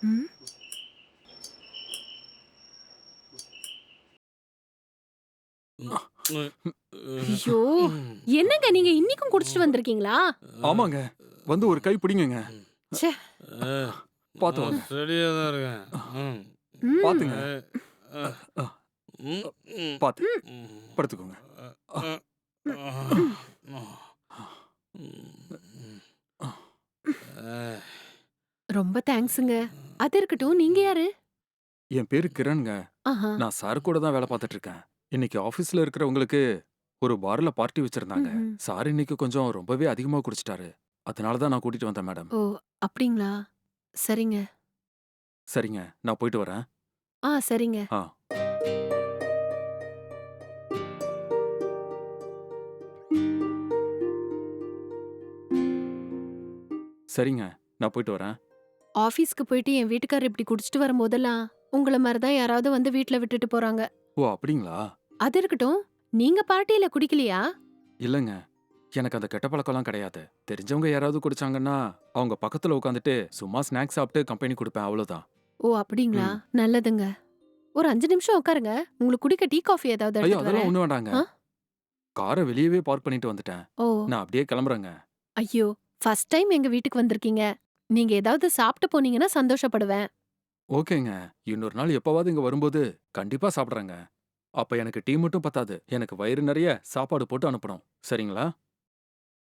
ம். ஐயோ! என்னங்க நீங்க இன்னிக்கும் குடிச்சிட்டு வந்திருக்கீங்களா? ஆமாங்க. வந்து ஒரு கை பிடிங்கங்க. ச்சே! பாத்து வாங்க. ரெடியா தான் இருக்கேன். ம். ம். பாத்துங்க. அ, அ, ம், ம், பாத்து. ம். படுத்துக்கோங்க. அ, அ, ம். அ, ம். ம். அ. அ, ரொம்ப தேங்க்ஸுங்க. அது இருக்கட்டும். நீங்க யாரு? என் பேரு கிரண்ங்க. ஆஹா. நான் சார் கூட தான் வேலை பாத்துட்டு இருக்கேன். இன்னைக்கு ஆபீஸ்ல இருக்கிறவங்களுக்கு ஒரு பார்ல பார்ட்டி வச்சிருந்தாங்க. ம்ஹ்ம். சார் இன்னைக்கு கொஞ்சம் ரொம்பவே அதிகமா குடிச்சிட்டாரு. அதனால தான் நான் கூட்டிட்டு வந்தேன் மேடம். ஓ! அப்டிங்களா? சரிங்க. சரிங்க. நான் போயிட்டு வரேன். சரிங்க. ஆ. சரிங்க. நான் போயிட்டு வரேன். ஆஃபீஸ்க்கு போயிட்டு என் வீட்டுக்காரர் இப்டி குடிச்சிட்டு வரும்போதெல்லாம், உங்கள மாரி தான் யாராவது வந்து வீட்ல விட்டுட்டு போறாங்க. ஓ! அப்படிங்களா? அது இருக்கட்டும். நீங்க பார்ட்டியில குடிக்கலையா? இல்லங்க. எனக்கு அந்த கெட்ட பழக்கம்லாம் கிடையாது. தெரிஞ்சவங்க யாராவது குடிச்சாங்கன்னா, அவங்க பக்கத்துல உட்காந்துட்டு சும்மா ஸ்நாக்ஸ் சாப்பிட்டு கம்பெனி குடுப்பேன் அவ்வளோதான். ஓ! அப்டிங்களா? ம். நல்லதுங்க. ஒரு 5 நிமிஷம் உட்காருங்க. உங்களுக்கு குடிக்க டீ, காஃபி ஏதாவது ஐயோ! எடுத்துட்டு அதெல்லாம் வரேன். ஒண்ணும் வேண்டாங்க. ஆ? கார வெளியவே பார்க் பண்ணிட்டு வந்துட்டேன். ஓ! நான் அப்படியே கிளம்புறேங்க. ஐயோ! ஃபர்ஸ்ட் டைம் எங்க வீட்டுக்கு வந்திருக்கீங்க. நீங்க ஏதாவது சாப்பிட்டு போனீங்கன்னா சந்தோஷப்படுவேன். ஓகேங்க. இன்னொரு நாள் எப்பவாவது இங்க வரும்போது கண்டிப்பா சாப்பிடுறேங்க. அப்ப எனக்கு டீ மட்டும் பத்தாது. எனக்கு வயிறு நெறைய சாப்பாடு போட்டு அனுப்பணும். சரிங்களா?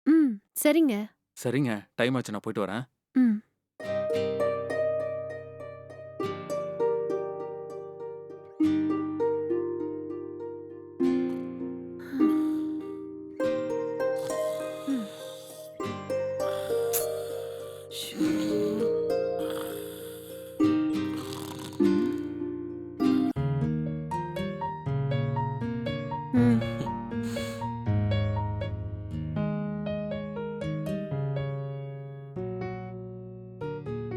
ம். சரிங்க. சரிங்க. டைம் ஆச்சு நான் போயிட்டு வரேன். ம். ம். ஷோ! ம். ம்.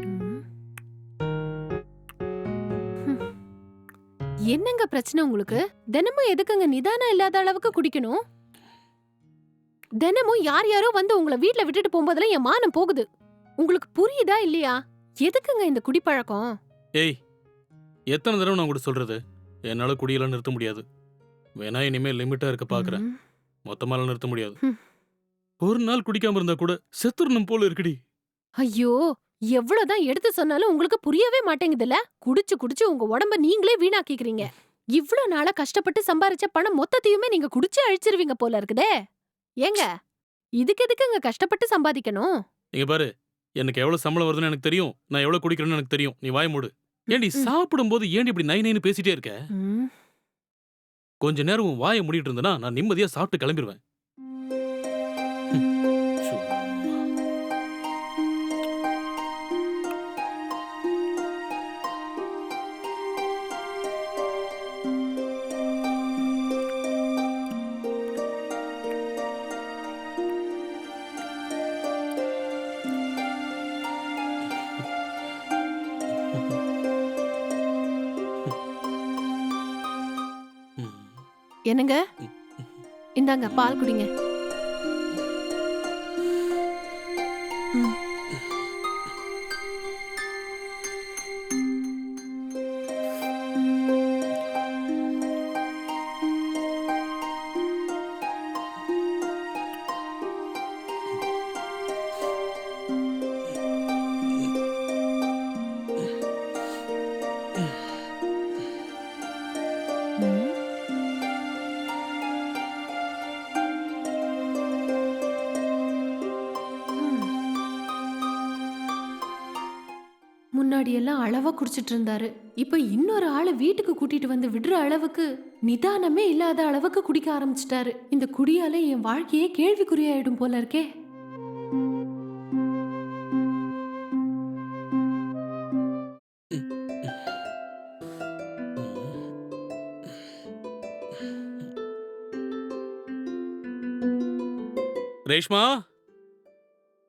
ம். ம். என்னங்க பிரச்சனை உங்களுக்கு? தினமும் எதுக்குங்க நிதானம் இல்லாத அளவுக்கு குடிக்கணும்? தினமும் யார் யாரோ வந்து உங்கள வீட்ல விட்டுட்டு போம்போதெல்லாம் என் மானம் போகுது. உங்களுக்கு புரியுதா இல்லையா? எதுக்குங்க இந்த குடிப்பழக்கம்? ஏய், எத்தனை தடவை நான் உங்கள்ட்ட சொல்றது? என்னால குடியெல்லாம் நிறுத்த முடியாது. வேணா இனிமே லிமிட்டா இருக்க பாக்குறேன். ம். மொத்தமாலாம் நிறுத்த முடியாது. ம். ஒரு நாள் குடிக்காம இருந்தா கூட செத்துறணும் போல இருக்குடி. ஐயோ! எவ்வளவுதான் எடுத்து சொன்னாலும் உங்களுக்கு புரியவே மாட்டேங்குதுல்ல? குடிச்சு குடிச்சு உங்க உடம்ப நீங்களே வீணாக்கிக்கிறீங்க. இவ்ளோ நாளா கஷ்டப்பட்டு சம்பாரிச்ச பணம் மொத்தத்தையுமே நீங்க குடிச்சே அழிச்சிருவீங்க போல இருக்குதே. ஏங்க, இதுக்கு எதுக்குங்க கஷ்டப்பட்டு சம்பாதிக்கணும்? இங்க பாரு, எனக்கு எவ்வளவு சம்பளம் வருதுன்னு எனக்கு தெரியும். நான் எவ்வளவு குடிக்கிறேன்னு எனக்கு தெரியும். நீ வாய மூடு. ம், ஏன்டி ம், சாப்பிடும்போது ஏன்டி இப்படி நை நைன்னு பேசிட்டே இருக்க? ம். கொஞ்ச நேரம் உன் வாய மூடிட்டு இருந்தனா நான் நிம்மதியா சாப்பிட்டு கிளம்பிருவேன். சும்மா. என்னங்க? இந்தாங்க பால் குடிங்க. ம். ம். ம். முன்னாடியெல்லாம் அளவா குடிச்சிட்டு இருந்தாரு. இப்ப இன்னொரு ஆள வீட்டுக்கு கூட்டிட்டு வந்து விடுற அளவுக்கு நிதானமே இல்லாத அளவுக்கு குடிக்க ஆரம்பிச்சிட்டாரு. இந்த குடியால என் வாழ்க்கையே கேள்விக்குறியாயிடும் போல இருக்கே. ரேஷ்மா,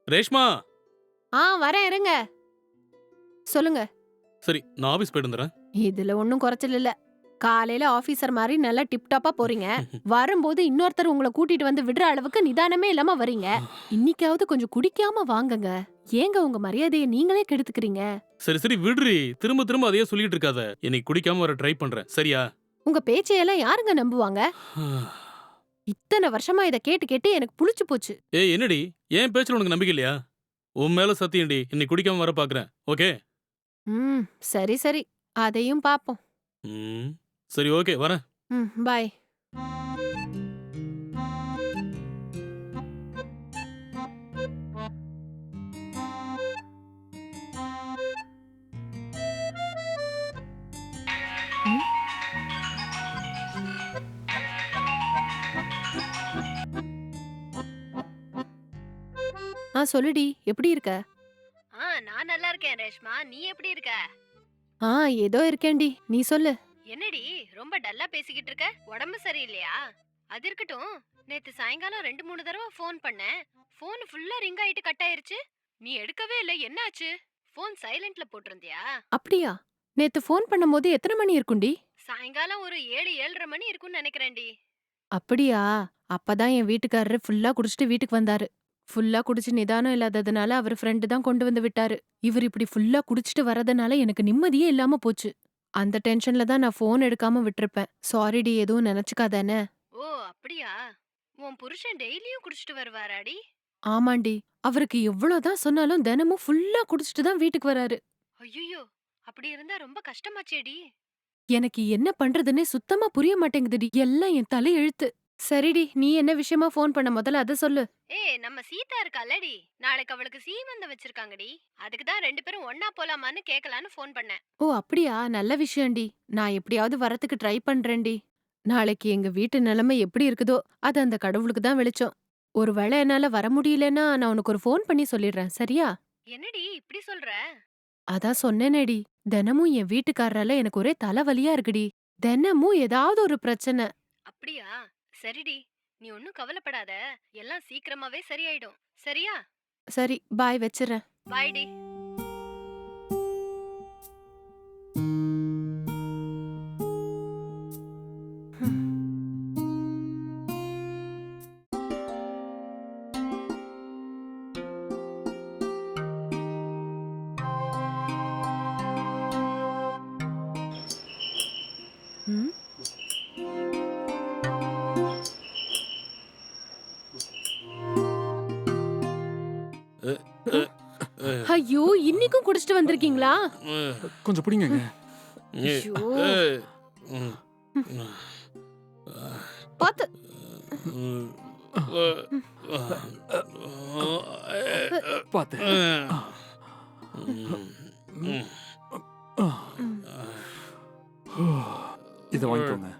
ரேஷ்மா. வரேன் இருங்க. சொல்லுங்க. சரி, நான் ஆபீஸ் போயிட்டு வந்துடுறேன். இதுல ஒண்ணும் குறைச்சல் இல்ல. காலையில ஆபீசர் மாதிரி நல்லா டிப் டாப்பா போறீங்க. வரும்போது இன்னொருத்தர் உங்களை கூட்டிட்டு வந்து விடுற அளவுக்கு நிதானமே இல்லாம வரீங்க. இன்னைக்காவது கொஞ்சம் குடிக்காம வாங்குங்க. ஏங்க உங்க மரியாதையை நீங்களே கெடுத்துக்கிறீங்க? சரி சரி விடுறி, திரும்ப திரும்ப அதையே சொல்லிட்டு இருக்காத. இன்னைக்கு குடிக்காம வர ட்ரை பண்றேன், சரியா? உங்க பேச்சையெல்லாம் யாருங்க நம்புவாங்க? இத்தனை வருஷமா இத கேட்டு கேட்டு எனக்கு புளிச்சு போச்சு. ஏய் என்னடி, என் பேச்சுல உனக்கு நம்பிக்கை இல்லையா? உன் மேல சத்தியம்டி, இன்னைக்கு குடிக்காம வர பாக்குறேன், ஓகே? ம், சரி சரி, அதையும் பாப்போம். ம், சரி ஓகே, வரேன். பாய். சொல்லுடி, எப்படி இருக்க? நான் நல்லா இருக்கேன் ரேஷ்மா. நீ எப்படி இருக்க? ஏதோ இருக்கேன்டி. நீ சொல்லு. என்னடி ரொம்ப டல்லா பேசிக்கிட்டு இருக்க? உடம்பு சரியில்லையா? அது இருக்கட்டும். நேத்து சாயங்காலம் 2-3 தடவை ஃபோன் பண்ணேன். ஃபோன் ஃபுல்லா ரிங் ஆயிட்டு கட் ஆயிருச்சு. நீ எடுக்கவே இல்ல. என்னாச்சு? ஃபோன் சைலன்ட்ல போட்டிருந்தியா? அப்படியா? நேத்து ஃபோன் பண்ணும்போது எத்தனை மணி இருக்கும்டி? சாயங்காலம் ஒரு 7-7:30 மணி இருக்கும்னு நினைக்கிறேன்டி. அப்படியா? அப்பதான் என் வீட்டுக்காரரு ஃபுல்லா குடிச்சிட்டு வீட்டுக்கு வந்தாரு. ஃபுல்லா குடிச்சு நிதானம் இல்லாததுனால அவர் ஃப்ரெண்டு தான் கொண்டு வந்து விட்டாரு. இவர் இப்படி ஃபுல்லா குடிச்சிட்டு வரதுனால எனக்கு நிம்மதியே இல்லாம போச்சு. அந்த டென்ஷன்ல தான் நான் ஃபோன் எடுக்காம விட்டிருப்பேன். சாரிடி, எதுவும் நினைச்சுக்காதானே? ஓ அப்படியா? உன் புருஷன் டெய்லியும் குடிச்சிட்டு வருவாராடி? ஆமாண்டி. அவருக்கு எவ்வளவுதான் சொன்னாலும் தினமும் ஃபுல்லா குடிச்சிட்டு தான் வீட்டுக்கு வராரு. ஐயோ, அப்படி இருந்தா ரொம்ப கஷ்டமாச்சேடி. எனக்கு என்ன பண்றதுன்னே சுத்தமா புரிய மாட்டேங்குதுடி. எல்லாம் என் தலை எழுத்து. சரிடி, நீ என்ன விஷயமா ஃபோன் பண்ண, முதல்ல அத சொல்லு. நம்ம சீதா இருக்காலடி, நாளைக்கு அவளுக்கு சீமந்தம் வச்சிருக்காங்கடி. அதுக்கு தான் 2 பேரும் ஒண்ணா போலாமான்னு கேட்கலான்னு ஃபோன் பண்ணேன். ஓ அப்படியா? நல்ல விஷயம்டி. நான் எப்படியாவது வரதுக்கு ட்ரை பண்றேன்டி. நாளைக்கு எங்க வீட்டு நிலைமை எப்படி இருக்குதோ அது அந்த கடவுளுக்கு தான் வெளிச்சம். ஒருவேளை என்னால வர முடியலன்னா நான் உனக்கு ஒரு ஃபோன் பண்ணி சொல்லிடுறேன், சரியா? என்னடி இப்படி சொல்ற? அதான் சொன்னேனேடி, தினமும் என் வீட்டுக்காரரால எனக்கு ஒரே தலைவலியா இருக்குடி. தினமும் ஏதாவது ஒரு பிரச்சனை. அப்படியா? சரிடி, நீ ஒன்னும் கவலைப்படாத. எல்லாம் சீக்கிரமாவே சரியாயிடும், சரியா? சரி, பாய், வச்சிடுறேன். பாய்டி. ம் ஐயோ, இன்னைக்கும் குடிச்சிட்டு வந்திருக்கீங்களா? கொஞ்சம் பிடிங்கங்க. ஐயோ, பாத்து. பாத்து. இத வாங்கிக்கோங்க.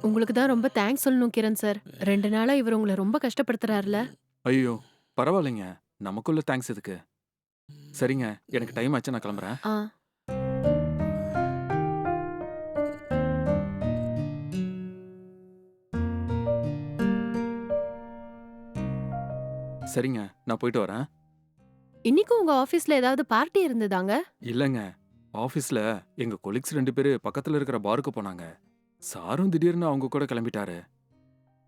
உங்களுக்கு தான் ரொம்ப தேங்க்ஸ் சொல்லணும் கிரண் சார். 2 நாளா இவர் உங்களை ரொம்ப கஷ்டப்படுத்துறாருல. ஐயோ, பரவாயில்லைங்க. நமக்குள்ள தேங்க்ஸ் எதுக்கு? சரிங்க, எனக்கு டைம் ஆச்சு, நான் கிளம்புறேன். சரிங்க, நான் போயிட்டு வரேன். இன்னைக்கும் உங்க ஆபீஸ்ல ஏதாவது பார்ட்டி இருந்ததாங்க? இல்லங்க, ஆபீஸ்ல எங்க கொலீக்ஸ் 2 பேரு பக்கத்துல இருக்கிற பாருக்கு போனாங்க. சாரும் திடீர்னு அவங்க கூட கிளம்பிட்டாரு.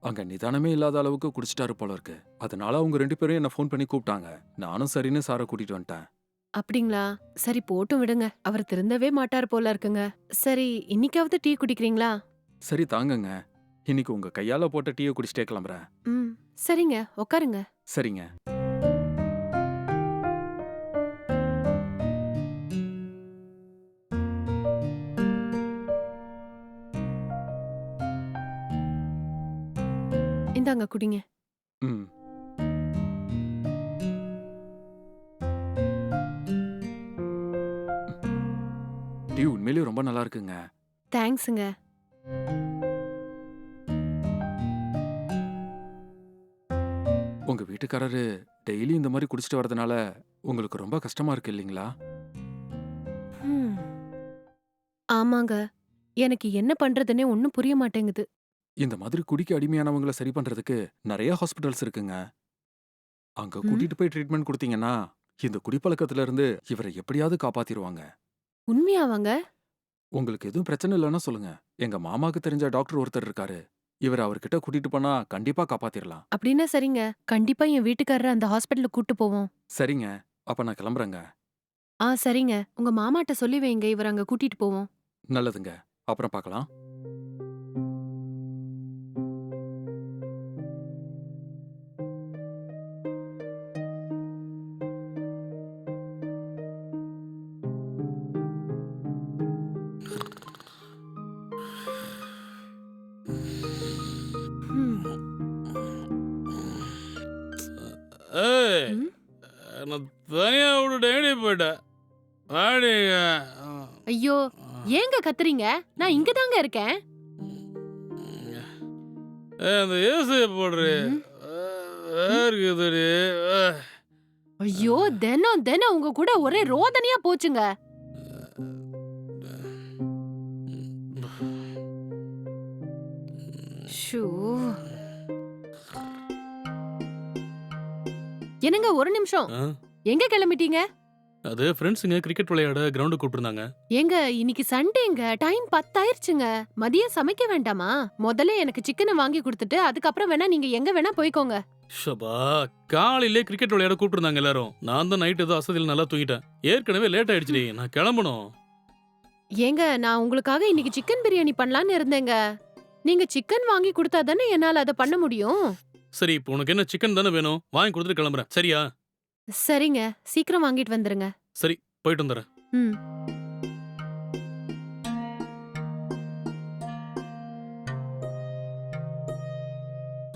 அங்க நிதானமே இல்லாத அளவுக்கு குடிச்சிட்டாரு போல இருக்கு. அதனால அவங்க 2 பேரும் என்ன ஃபோன் பண்ணி கூப்பிட்டாங்க. நானும் சரின்னு சாரை கூட்டிட்டு வந்துட்டேன். அப்படிங்களா? சரி, போட்டும் விடுங்க. அவர் திருந்தவே மாட்டார் போல இருக்குங்க. சரி, இன்னைக்காவது டீ குடிக்கிறீங்களா? சரி தாங்கங்க, இன்னைக்கு உங்க கையால போட்ட டீயை குடிச்சிட்டே கிளம்புறேன். சரிங்க, உட்காருங்க. சரிங்க. இந்தாங்க, குடிங்க. ம். டீ உண்மையிலேயே ரொம்ப நல்லா இருக்குங்க. தேங்க்ஸுங்க. உங்க வீட்டுக்காரரு டெய்லி இந்த மாதிரி குடிச்சிட்டு வரதுனால உங்களுக்கு ரொம்ப கஷ்டமா இருக்கு இல்லைங்களா? ஆமாங்க. எனக்கு என்ன பண்றதுன்னே ஒண்ணும் புரிய மாட்டேங்குது. இந்த மாதிரி குடிக்க அடிமையானவங்கள சரி பண்றதுக்கு நிறைய ஹாஸ்பிடல்ஸ் இருக்குங்க. அங்க கூட்டிட்டு போய் ட்ரீட்மெண்ட் கொடுத்தீங்கன்னா இந்த குடிப்பழக்கத்துல இருந்து இவரை எப்படியாவது காப்பாத்திருவாங்க. உண்மையாவாங்க? உங்களுக்கு எதுவும் பிரச்சனை இல்லைன்னா சொல்லுங்க. எங்க மாமாக்கு தெரிஞ்ச டாக்டர் ஒருத்தர் இருக்காரு. அவர்கிட்ட கூட்டிட்டு போனா கண்டிப்பா காப்பாத்திரலாம். அப்படின்னா சரிங்க. கண்டிப்பா என் வீட்டுக்காரர அந்த ஹாஸ்பிட்டலுக்கு கூட்டு போவோம். சரிங்க. அப்ப நான் கிளம்புறேங்க. சரிங்க. உங்க மாமாட்ட சொல்லி வைங்க. இவர அங்க கூட்டிட்டு போவோம். நல்லதுங்க. அப்புறம் பார்க்கலாம். ம். ஏய் ம். நான் தனியா விட்டுட்டேன் போயிட்டேன் வாடிங்க. ஐயோ! ஏங்க கத்துறீங்க? நான் இங்க தாங்க இருக்கேன். அந்த ஏசியை போடுறி ம். வேர்க்குதுடி. ஐயோ! தினம் தினம் உங்க கூட ஒரே ரோதனையா போச்சுங்க. ஷோ! என்னங்க ஒரு நிமிஷம். ஆ, எங்க கிளம்பிட்டீங்க? அது ஃப்ரெண்ட்ஸுங்க கிரிக்கெட் விளையாட கிரவுண்டு கூப்பிட்டுருந்தாங்க. ஏங்க இன்னைக்கு சண்டேங்க. டைம் 10 ஆயிருச்சுங்க. மதியம் சமைக்க வேண்டாமா? முதல்ல எனக்கு சிக்கன வாங்கி கொடுத்துட்டு அதுக்கப்புறம் வேணா நீங்க எங்க வேணா போய்க்கோங்க. ஷபா காலையிலே கிரிக்கெட் விளையாட கூப்பிட்டுருந்தாங்க எல்லாரும். நான் தான் நைட் ஏதோ அசதியில் நல்லா தூங்கிட்டேன். ஏற்கனவே லேட் ஆயிடுச்சுடி, நான் கிளம்பணும். ஏங்க நான் உங்களுக்காக இன்னைக்கு சிக்கன் பிரியாணி பண்ணலான்னு இருந்தேங்க. நீங்க சிக்கன் வாங்கி கொடுத்தா தானே என்னால அத பண்ண முடியும். சரி இப்போ உனக்கு என்ன சிக்கன் தானே வேணும், வாங்கி கொடுத்துட்டு கிளம்புறேன் சரியா? சரிங்க. சீக்கிரம் வாங்கிட்டு வந்துருங்க. சரி போயிட்டு வந்துடுறேன். ம்.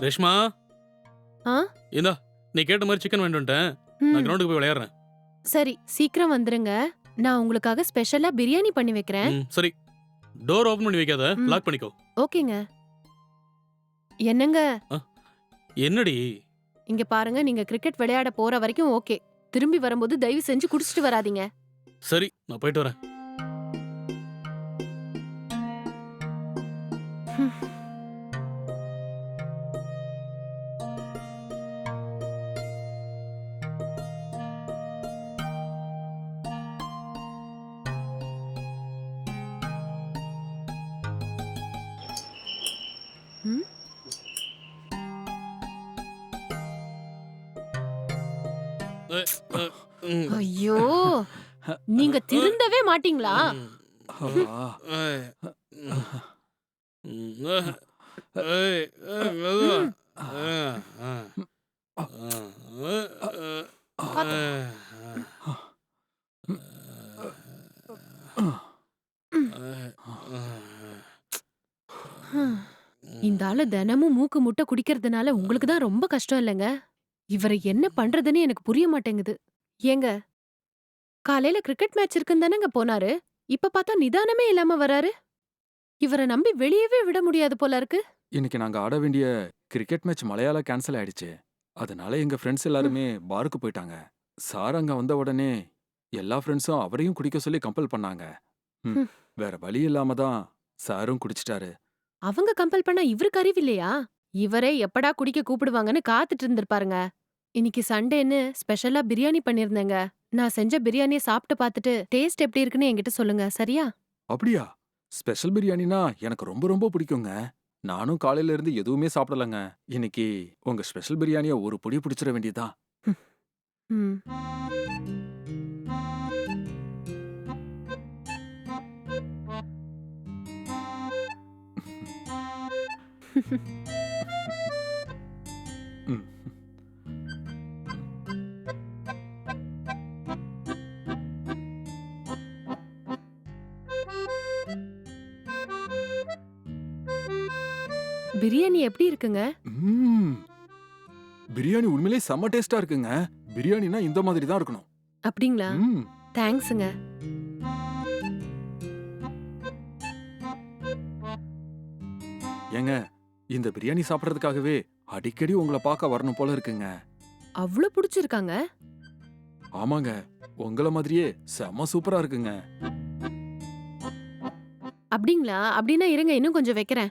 ரேஷ்மா ஆ? இந்தா நீ கேட்ட மாதிரி சிக்கன் வாங்கிட்டு வந்துட்டேன். நான் ம். கிரவுண்டுக்கு போய் விளையாடுறேன். சரி சீக்கிரம் வந்துருங்க. நான் உங்களுக்காக ஸ்பெஷலா பிரியாணி பண்ணி வைக்கிறேன். சரி டோர் ஓபன் பண்ணி வைக்காத, ம். லாக் பண்ணிக்கோ. ஓகேங்க. என்னங்க என்னடி இங்க பாருங்க, நீங்க கிரிக்கெட் விளையாட போற வரைக்கும் ஓகே. திரும்பி வரும்போது தயவு செஞ்சு குடிச்சிட்டு வராதீங்க. சரி நான் போயிட்டு வரேன். ம்? ம். ஐயோ! நீங்க திருந்தவே மாட்டீங்களா? ம். அப்பா. ஏய். ம். ஏய், மெதுவா. ம். பாத்து. ஹம். இந்த ஆளு தினமும் மூக்கு முட்டை குடிக்கிறதுனால உங்களுக்கு தான் ரொம்ப கஷ்டம் இல்லைங்க? இவரை என்ன பண்றதுன்னு எனக்கு புரிய மாட்டேங்குது. ஏங்க காலையில கிரிக்கெட் மேட்ச் இருக்குன்னு தானங்க போனாரு. இப்ப பார்த்தா நிதானமே இல்லாம வராரு. இவரை நம்பி வெளியவே விட முடியாது போல இருக்கு. இன்னைக்கு நாங்க ஆட வேண்டிய கிரிக்கெட் மேட்ச் மழையால கேன்சல் ஆயிடுச்சு. அதனால எங்க ஃப்ரெண்ட்ஸ் ம். எல்லாருமே பாருக்கு போயிட்டாங்க. சார் அங்க வந்த உடனே எல்லா ஃப்ரெண்ட்ஸும் அவரையும் குடிக்க சொல்லி கம்பல் பண்ணாங்க. ம். ம். வேற வழி இல்லாம தான் சாரும் குடிச்சிட்டாரு. அவங்க கம்பல் பண்ணா இவருக்கு அறிவு இல்லையா? இவரே எப்படா குடிக்க கூப்பிடுவாங்கன்னு காத்துட்டு இருந்திருப்பாருங்க. இன்னைக்கு சண்டேன்னு ஸ்பெஷலா பிரியாணி பண்ணிருந்தேங்க. நான் செஞ்ச பிரியாணிய சாப்பிட்டு பார்த்துட்டு டேஸ்ட் எப்படி இருக்குன்னு என்கிட்ட சொல்லுங்க. சரியா? அப்படியா? ஸ்பெஷல் பிரியாணினா எனக்கு ரொம்ப ரொம்ப பிடிக்குங்க. நானும் காலையில இருந்து எதுவுமே சாப்பிடலங்க. இன்னைக்கு உங்க ஸ்பெஷல் பிரியாணிய ஒரு பொடி பிடிச்சிட வேண்டியதுதான். ம். ம். பிரியாணி எப்படி இருக்குங்க? ம். பிரியாணி உண்மையிலேயே செம்ம டேஸ்டா இருக்குங்க. பிரியாணினா இந்த மாதிரி தான் இருக்கணும். அப்படிங்களா? ம். தேங்க்ஸுங்க. ஏங்க இந்த பிரியாணி சாப்பிடுறதுக்காகவே அடிக்கடி உங்களை பார்க்க வரணும் போல இருக்குங்க. அவ்ளோ புடிச்சிருக்காங்க? ஆமாங்க, உங்கள மாதிரியே செம்ம சூப்பரா இருக்குங்க. அப்படிங்களா? அப்படின்னா இருங்க இன்னும் கொஞ்சம் வைக்கிறேன்.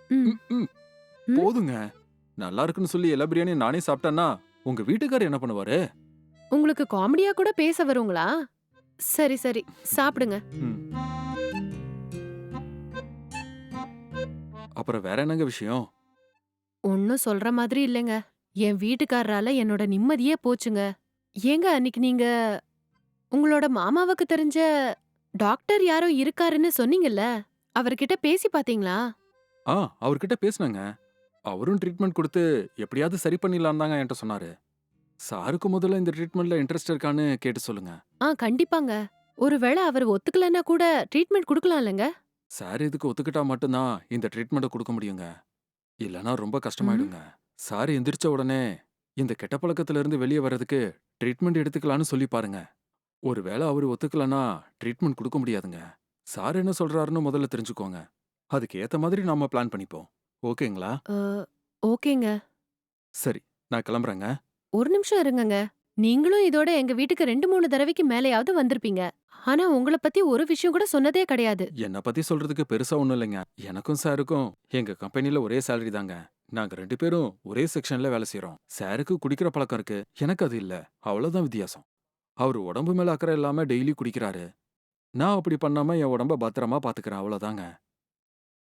ம். ம், ம். ம். போதுங்க. நல்லா இருக்குன்னு சொல்லி எல்லா பிரியாணியும் நானே சாப்பிட்டேன்னா உங்க வீட்டுக்காரர் என்ன பண்ணுவாரு? உங்களுக்கு காமெடியா கூட பேச வருங்களா? சரி சரி சாப்பிடுங்க. ம். அப்புறம் வேற என்னங்க விஷயம்? ஒன்னும் சொல்ற மாதிரி இல்லைங்க. என் வீட்டுக்காரரால என்னோட நிம்மதியே போச்சுங்க. ஏங்க அன்னைக்கு நீங்க உங்களோட மாமாவுக்கு தெரிஞ்ச டாக்டர் யாரோ இருக்காருன்னு சொன்னீங்கல்ல, அவர்கிட்ட பேசி பாத்தீங்களா? ஆ, அவர்கிட்ட பேசுனேங்க. அவரும் ட்ரீட்மெண்ட் குடுத்து எப்படியாவது சரி பண்ணிடலான்னு தாங்க என்ட்ட சொன்னாரு. சாருக்கு முதல்ல இந்த ட்ரீட்மெண்ட்ல இன்ட்ரெஸ்ட் இருக்கான்னு கேட்டு சொல்லுங்க. கண்டிப்பாங்க. ஒருவேளை அவர் ஒத்துக்கலன்னா கூட ட்ரீட்மெண்ட் குடுக்கலாம்லங்க? சார் இதுக்கு ஒத்துக்கிட்டா மட்டும்தான் இந்த ட்ரீட்மெண்ட்ட குடுக்க முடியுங்க. இல்லனா ரொம்ப ம். கஷ்டமாயிடுங்க. சார் எந்திரிச்ச உடனே இந்த கெட்ட பழக்கத்துல இருந்து வெளிய வர்றதுக்கு ட்ரீட்மெண்ட் எடுத்துக்கலான்னு சொல்லி பாருங்க. ஒருவேள அவரு ஒத்துக்கலனா ட்ரீட்மெண்ட் குடுக்க முடியாதுங்க. சார் என்ன சொல்றாருன்னு முதல்ல தெரிஞ்சுக்கோங்க. அதுக்கு ஏத்த மாதிரி நாம பிளான் பண்ணிப்போம். ஓகேங்களா? அ, ஓகேங்க. சரி, நான் கிளம்புறேங்க. ஒரு நிமிஷம் இருங்கங்க. நீங்களும் இதோட எங்க வீட்டுக்கு 2, 3 தடவைக்கு மேலயாவது வந்திருப்பீங்க. ஆனா உங்கள பத்தி ஒரு விஷயம் கூட சொன்னதே கிடையாது. என்ன பத்தி சொல்றதுக்கு பெருசா ஒண்ணும் இல்லைங்க. எனக்கும் சாருக்கும் எங்க கம்பெனில ஒரே சேலரி தாங்க. நாங்க 2 பேரும் ஒரே செக்ஷன்ல வேலை செய்றோம். சாருக்கு குடிக்கிற பழக்கம் இருக்கு. எனக்கு அது இல்ல. அவ்வளவுதான் வித்தியாசம். அவரு உடம்பு மேல அக்கறை இல்லாம டெய்லி குடிக்கிறாரு. நான் அப்படி பண்ணாம என் உடம்ப பத்திரமா பாத்துக்கிறேன் அவ்வளவுதாங்க.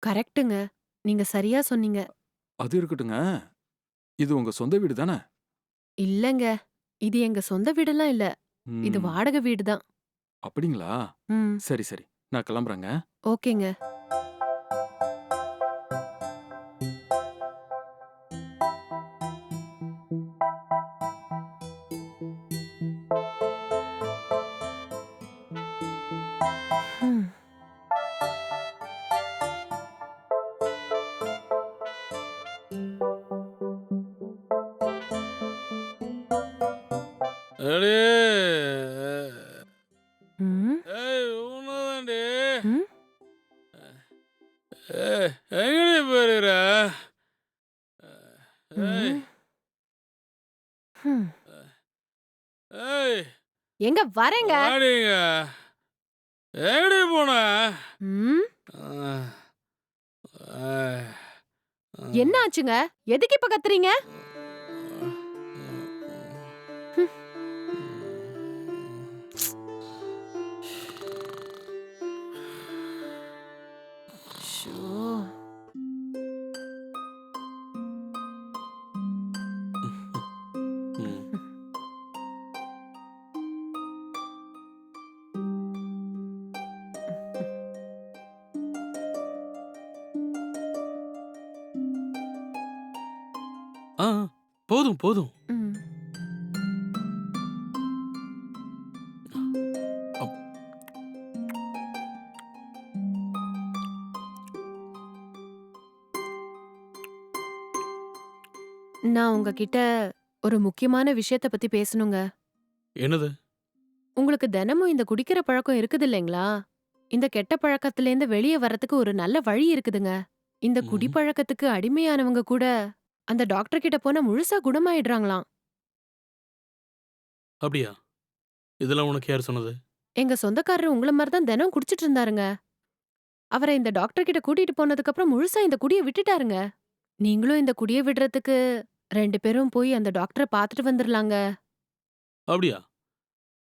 கரெக்ட்டுங்க. நீங்க சரியா சொன்னீங்க. அது இருக்கட்டுங்க. இது உங்க சொந்த வீடு தானே? இல்லங்க. இது எங்க சொந்த வீடெல்லாம் இல்ல. இது ம். வாடகை வீடு தான். அப்படிங்களா? ம். சரி, சரி. நான் கிளம்புறேங்க. ஓகேங்க. ம். அடே ம். ஏய் உன்னதாண்டி. ம். ஏய் எங்கடி போயிருக்கிற? ஏய் ம். ம். ஏய் எங்க வரேங்க. வாடிங்க. எங்கடி போன? ம். அஹ், ஏய், என்ன ஆச்சுங்க? எதுக்கு இப்ப கத்துறீங்க? ம். ஷோ! ம். ஆ, போதும் போதும். ம். அப் நான் உங்ககிட்ட ஒரு முக்கியமான விஷயத்த பத்தி பேசணுங்க. என்னது? உங்களுக்கு தினமும் இந்த குடிக்கிற பழக்கம் இருக்குது இல்லைங்களா? இந்த கெட்ட பழக்கத்திலேருந்து வெளிய வர்றதுக்கு ஒரு நல்ல வழி இருக்குதுங்க. இந்த ம். குடிப்பழக்கத்துக்கு அடிமையானவங்க கூட அந்த டாக்டர் கிட்ட போனா முழுசா குணமாயிடுறாங்களாம். அப்படியா? இதெல்லாம் உனக்கு யார் சொன்னது? எங்க சொந்தக்காரரு உங்கள மாரி தான் தினம் குடிச்சிட்டு இருந்தாருங்க. அவர இந்த டாக்டர் கிட்ட கூட்டிட்டு போனதுக்கு அப்புறம் முழுசா இந்த குடிய விட்டுட்டாருங்க. நீங்களும் இந்த குடிய விடுறதுக்கு 2 பேரும் போய் அந்த டாக்டர பாத்துட்டு வந்துரலாங்க. அப்படியா?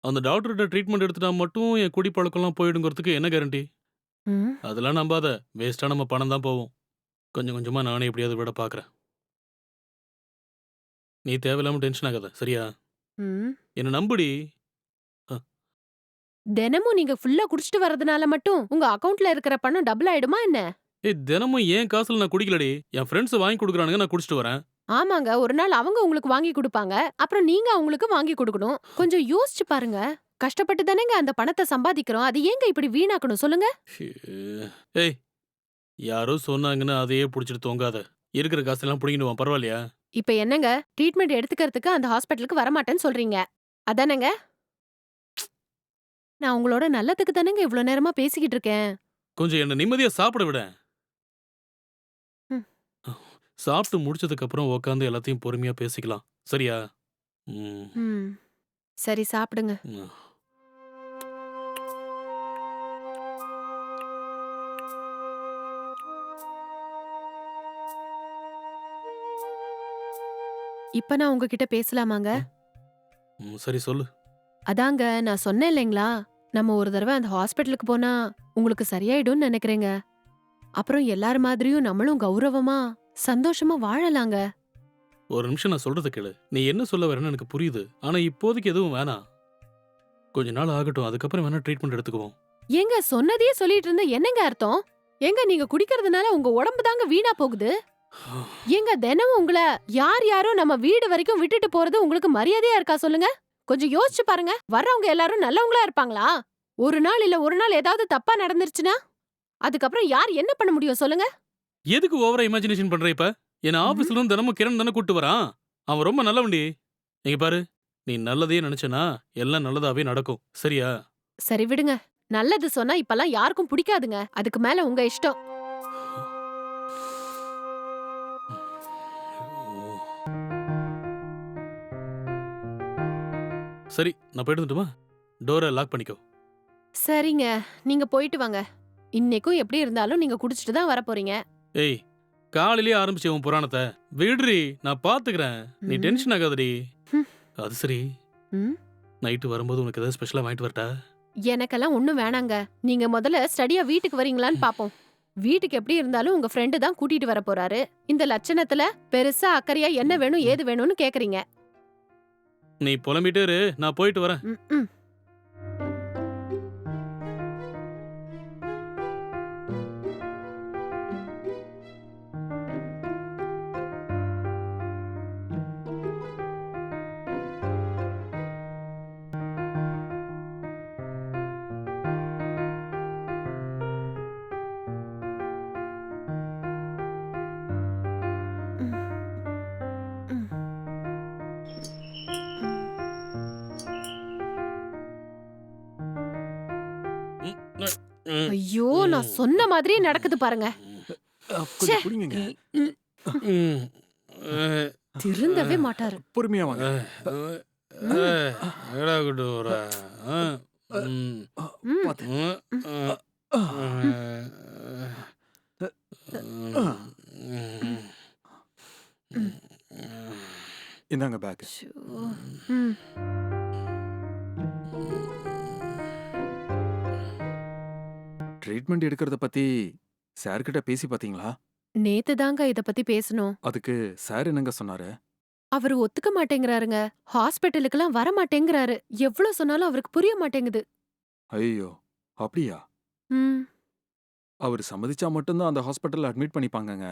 அந்த டாக்டர்கிட்ட ட்ரீட்மெண்ட் எடுத்துட்டா மட்டும் என் குடி பழக்கம்லாம் போயிடுங்கிறதுக்கு என்ன கேரண்டி? ம். அதெல்லாம் நம்பாத. வேஸ்ட்டா நம்ம பணம் தான் போவும். கொஞ்சம் கொஞ்சமா நானே எப்படியாவது விட பார்க்குறேன். நீ தேவையில்லாம டென்ஷன் ஆகாத. சரியா? ம். என்ன நம்புடி. அ, தினமும் நீங்க ஃபுல்லா குடிச்சிட்டு வர்றதுனால மட்டும் உங்க அக்கவுண்ட்ல இருக்கிற பணம் டபுள் ஆயிடுமா என்ன? ஏய் தினமும் என் காசுல நான் குடிக்கலடி. என் ஃப்ரெண்ட்ஸ் வாங்கி குடுக்குறானுங்க நான் குடிச்சிட்டு வரேன். ஆமாங்க. ஒரு நாள் அவங்க உங்களுக்கு வாங்கி குடுப்பாங்க. அப்புறம் நீங்க அவங்களுக்கு வாங்கி குடுக்கணும். கொஞ்சம் யோசிச்சு பாருங்க. கஷ்டப்பட்டு தானேங்க அந்த பணத்த சம்பாதிக்கிறோம். அது ஏங்க இப்படி வீணாக்கணும் சொல்லுங்க? ஷே. ஏய் யாரோ சொன்னாங்கன்னு அதையே புடிச்சிட்டு தொங்காத. இருக்கிற காசெல்லாம் புடிங்கிடுவான் பரவாயில்லையா? இப்ப என்னங்க? ட்ரீட்மெண்ட் எடுத்துக்கிறதுக்கு அந்த ஹாஸ்பிட்டலுக்கு வரமாட்டேன்னு சொல்றீங்க. அதானங்க? நான் உங்களோட நல்லதுக்கு தானேங்க இவ்ளோ நேரமா பேசிக்கிட்டு இருக்கேன். கொஞ்சம் என்ன நிம்மதியா சாப்பிட விடேன். ம். சாப்பிட்டு முடிச்சதுக்கு அப்புறம் உட்காந்து எல்லாத்தையும் பொறுமையா பேசிக்கலாம். சரியா? ம். ம். சரி சாப்பிடுங்க. ம். இப்ப நான் உங்ககிட்ட பேசலாமாங்க? ம். சரி சொல்லு. அதாங்க நான் சொன்னேன் இல்லைங்களா? நம்ம ஒரு தடவை அந்த ஹாஸ்பிட்டலுக்கு போனா உங்களுக்கு சரியாயிடும்னு நினைக்கிறேங்க. அப்புறம் எல்லார் மாதிரியும் நம்மளும் கௌரவமா சந்தோஷமா வாழலாங்க. ஒரு நிமிஷம் நான் சொல்றத கேளு. நீ என்ன சொல்ல வரேன்னு எனக்கு புரியுது. ஆனா இப்போதைக்கு எதுவும் வேணாம். கொஞ்ச நாள் ஆகட்டும். அதுக்கப்புறம் வேணா ட்ரீட்மெண்ட் எடுத்துக்குவோம். ஏங்க சொன்னதையே சொல்லிட்டு இருந்தா என்னங்க அர்த்தம்? ஏங்க நீங்க குடிக்கிறதுனால உங்க உடம்பு தாங்க வீணா போகுது. ஏங்க தினமும் உங்கள யார் யாரோ நம்ம வீடு வரைக்கும் விட்டுட்டு போறது உங்களுக்கு மரியாதையா இருக்கா சொல்லுங்க? கொஞ்சம் யோசிச்சு பாருங்க. வர்றவங்க எல்லாரும் நல்லவங்களா இருப்பாங்களா? ஒரு நாள் இல்ல ஒரு நாள் ஏதாவது தப்பா நடந்துருச்சுன்னா அதுக்கப்புறம் யார் என்ன பண்ண முடியும் சொல்லுங்க? எதுக்கு ஓவரா இமேஜினேஷன் பண்ற இப்ப? என்ன ம்ஹும். ஆபீஸ்ல இருந்து தினமும் கிரண் தானே கூட்டு வரான். அவன் ரொம்ப நல்லவன்டி. இங்க பாரு, நீ நல்லதையே நினைச்சனா எல்லாம் நல்லதாவே நடக்கும். சரியா? சரி விடுங்க. நல்லது சொன்னா இப்பலாம் யாருக்கும் பிடிக்காதுங்க. அதுக்கு மேல உங்க இஷ்டம். சரி, நான் போயிட்டு வந்துட்டுமா? டோரை லாக் பண்ணிக்கோ. சரிங்க. நீங்க போயிட்டு வாங்க. இன்னைக்கும் எப்படி இருந்தாலும் நீங்க குடிச்சிட்டு தான் வரப்போறீங்க. ஏய், காலையிலேயே ஆரம்பிச்ச உன் புராணத்தை விடுறி, நான் பாத்துக்கிறேன். நீ ம். டென்ஷன் ஆகாதடி. ம். அது சரி, ம். நைட்டு வரும்போது உனக்கு ஏதாவது ஸ்பெஷலா வாங்கிட்டு வரட்டா? எனக்கெல்லாம் ஒண்ணும் வேணாங்க. நீங்க முதல்ல ஸ்டடியா வீட்டுக்கு வரீங்களான்னு பாப்போம். வீட்டுக்கு எப்படி இருந்தாலும் உங்க ஃப்ரெண்டு தான் கூட்டிட்டு வர போறாரு. இந்த லட்சணத்துல பெருசா அக்கறையா என்ன வேணும் ஏது வேணும்னு கேக்குறீங்க. நீ புலம்பிட்டே இரு, நான் போயிட்டு வரேன். ம். ம். ம். ம். ஐயோ நான் சொன்ன மாதிரியே நடக்குது பாருங்க. கொஞ்சம் குடிங்க. ம். திருந்தவே மாட்டாரு. பொறுமையா வாங்க. ஏடா கூட்டு வர? ம். பாத்து. இந்தாங்க பேக். ஷோ. ம். ட்ரீட்மெண்ட் எடுக்கிறத பத்தி சார் கிட்ட பேசி பாத்தீங்களா? நேத்து தாங்க இத பத்தி பேசணும். அதுக்கு சார் என்னங்க சொன்னாரு? அவரு ஒத்துக்க மாட்டேங்கிறாருங்க. ஹாஸ்பிட்டலுக்குலாம் வர மாட்டேங்கிறாரு. எவ்ளோ சொன்னாலும் அவருக்கு புரிய மாட்டேங்குது. ஐயோ, அப்படியா? ம். அவர் சம்மதிச்சா மட்டும்தான் அந்த ஹாஸ்பிட்டல்ல அட்மிட் பண்ணிப்பாங்கங்க.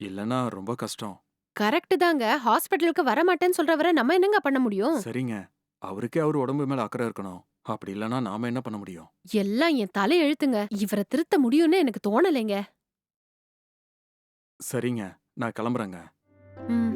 இல்லனா ரொம்ப கஷ்டம். கரெக்ட் தாங்க. ஹாஸ்பிட்டலுக்கு வர மாட்டேன்னு சொல்றவரை நம்ம என்னங்க பண்ண முடியும்? சரிங்க. அவருக்கே அவர் உடம்பு மேல அக்கறை இருக்கணும். அப்படி இல்லனா நாம என்ன பண்ண முடியும்? எல்லாம் என் தலை எழுத்துங்க. இவரை திருத்த முடியும்னு எனக்கு தோணலைங்க. சரிங்க, நான் கிளம்புறேங்க. ம்.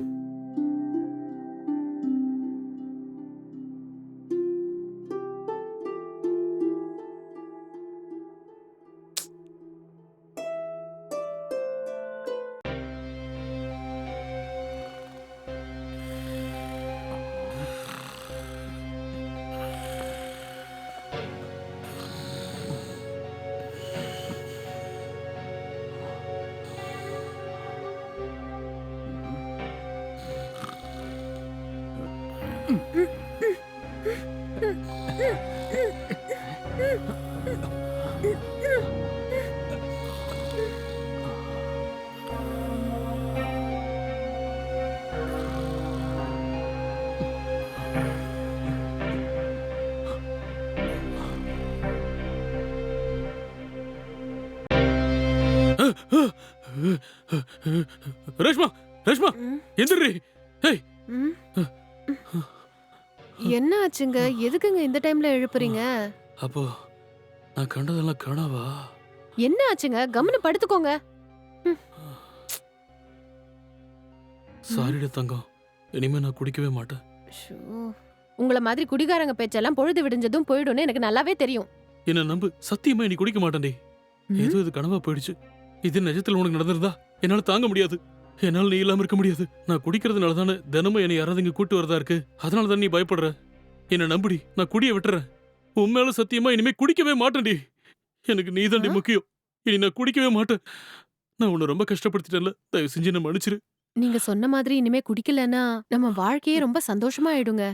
ரேஷ்மா, ரேஷ்மா, ம். எந்திரி. ஏய், ம். என்ன ஆச்சுங்க? எதுக்குங்க இந்த டைம்ல எழுப்புறீங்க? அப்போ நான் கண்டதெல்லாம் கனவா? என்ன ஆச்சுங்க? கம்முனு படுத்துக்கோங்க. சாரிடா தங்கம், இனிமே நான் குடிக்கவே மாட்டேன். ஷோ. உங்கள மாதிரி குடிகாரங்க பேச்செல்லாம் பொழுது விடிஞ்சதும் போயிடும்னு எனக்கு நல்லாவே தெரியும். என்ன நம்பு, சத்தியமா நீ குடிக்க மாட்டேன்டி. ம். ஏதோ இது கனவா போயிடுச்சு. இது நிஜத்துல உனக்கு நடந்திருந்தா என்னால தாங்க முடியாது. என்னால நீ இல்லாம இருக்க முடியாது. நான் குடிக்கிறதுனால தானே தினமும் என்னை யாராவது இங்க கூட்டு வரதா இருக்கு. அதனால தான் நீ பயப்படுற. என்ன நம்புடி, நான் குடிய விட்டுறேன். உண்மையால சத்தியமா இனிமே குடிக்கவே மாட்டேன்டி. எனக்கு நீ தாண்டி ஆ? முக்கியம். இனி நான் குடிக்கவே மாட்டேன். நான் உன்னை ரொம்ப கஷ்டப்படுத்திட்டேன்ல, தயவு செஞ்சு என்ன மன்னிச்சிரு. நீங்க சொன்ன மாதிரி இனிமே குடிக்கலன்னா நம்ம வாழ்க்கையே ரொம்ப சந்தோஷமா ஆயிடுங்க.